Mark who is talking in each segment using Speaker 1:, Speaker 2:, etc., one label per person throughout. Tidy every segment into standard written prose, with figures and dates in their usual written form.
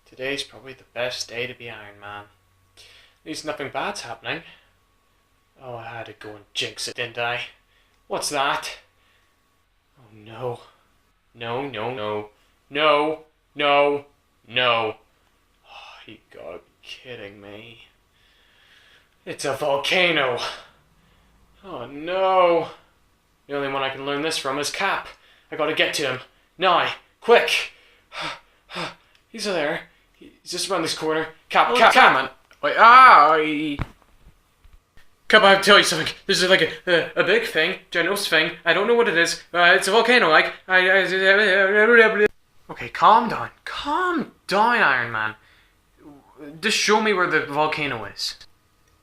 Speaker 1: Today's probably the best day to be Iron Man. At least nothing bad's happening. Oh, I had to go and jinx it, didn't I? What's that? Oh no. No, no, no. No, no, no. Oh, you gotta be kidding me. It's a volcano. Oh no. The only one I can learn this from is Cap. I gotta get to him. Now, quick. He's there. He's just around this corner. Cap, man. Wait, Cap, I have to tell you something. This is like a big thing, ginormous thing. I don't know what it is. It's a volcano, like. Okay, calm down. Calm down, Iron Man. Just show me where the volcano is.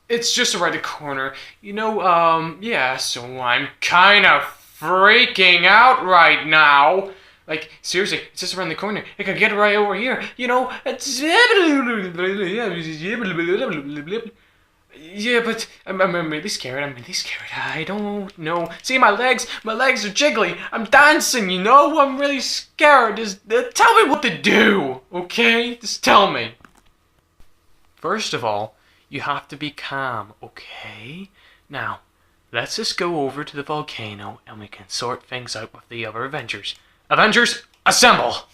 Speaker 1: It's just around the corner. Yeah, so I'm kind of freaking out right now. Like, seriously, it's just around the corner. I could get right over here. It's... Yeah, but I'm really scared. I don't know. See, my legs are jiggly. I'm dancing, I'm really scared. Just tell me what to do, okay? Just tell me. First of all, you have to be calm, okay? Now, let's just go over to the volcano and we can sort things out with the other Avengers. Avengers, assemble!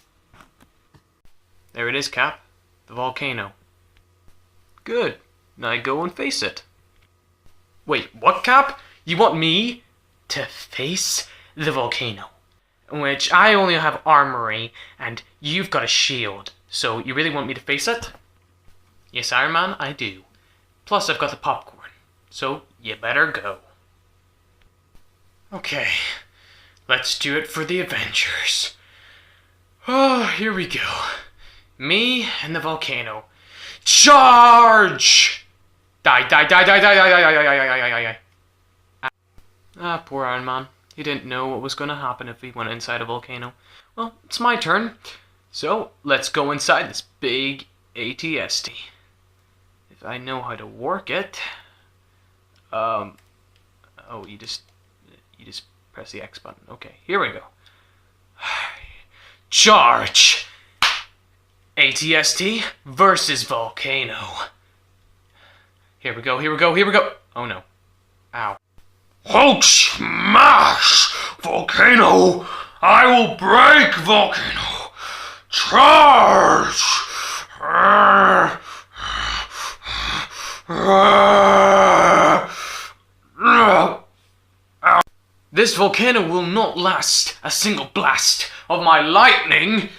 Speaker 1: There it is, Cap. The volcano. Good. Now go and face it. Wait, what, Cap? You want me to face the volcano? Which I only have armory and you've got a shield. So you really want me to face it? Yes, Iron Man, I do. Plus I've got the popcorn. So you better go. Okay. Let's do it for the Avengers. Oh, here we go. Me and the volcano. Charge! Die, die, die, die, die, die, die, die, die, die, die. Ah, poor Iron Man. He didn't know what was going to happen if he went inside a volcano. Well, it's my turn. So, let's go inside this big ATST. If I know how to work it... Oh, you just press the X button. Okay, here we go. Charge! ATST versus Volcano. Here we go, here we go, here we go. Oh no. Ow. Hulk smash! Volcano! I will break Volcano! Charge! This volcano will not last a single blast of my lightning.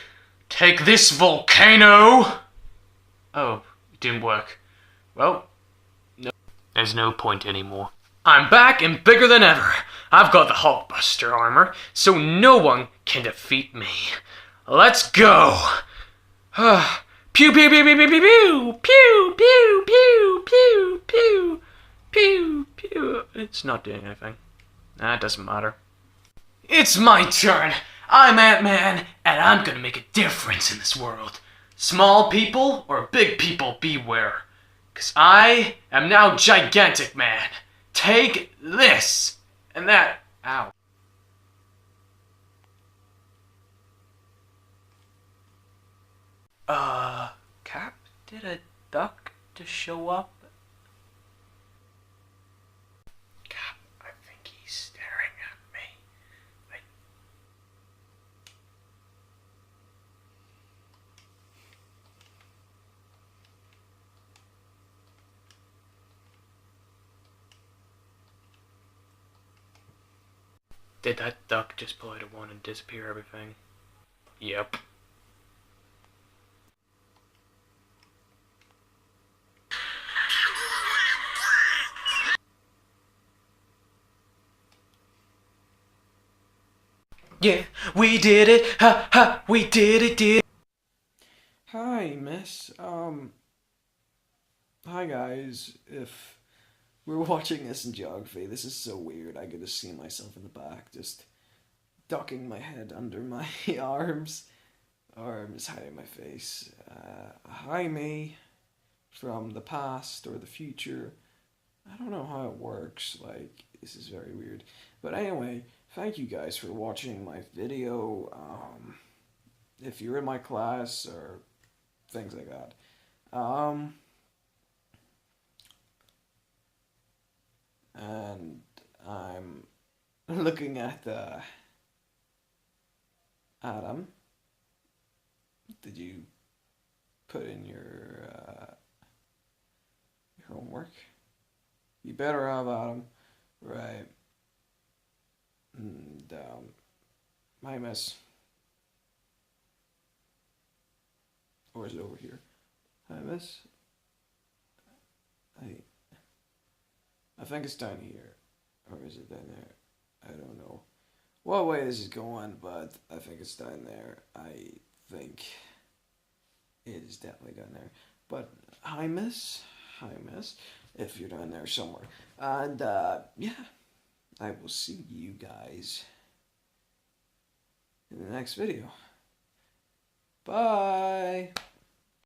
Speaker 1: Take this, volcano! Oh, it didn't work. Well, no. There's no point anymore. I'm back and bigger than ever. I've got the Hulkbuster armor, so no one can defeat me. Let's go! Pew pew pew pew pew pew pew pew pew pew pew pew pew. It's not doing anything. It doesn't matter. It's my turn. I'm Ant-Man, and I'm gonna make a difference in this world. Small people or big people, beware. 'Cause I am now Gigantic Man. Take this and that. Ow. Cap, did a duck just show up? Cap, I think he's staring at me. Did that duck just pull out a wand and disappear everything? Yep. Yeah, we did it! Ha ha! We did it!
Speaker 2: Hi, miss. Hi guys. If we're watching this in geography, this is so weird. I could just see myself in the back, just ducking my head under my arms hiding my face. Hi, me, from the past or the future. I don't know how it works. Like, this is very weird. But anyway, thank you guys for watching my video. If you're in my class or things like that. And I'm looking at Adam. Did you put in your homework? You better have, Adam. Right. And my miss. Or is it over here? Hi, miss. I think it's down here. Or is it down there? I don't know what way this is going, but I think it's down there. I think it is definitely down there. But hi, miss. Hi, miss. If you're down there somewhere. And yeah, I will see you guys in the next video. Bye.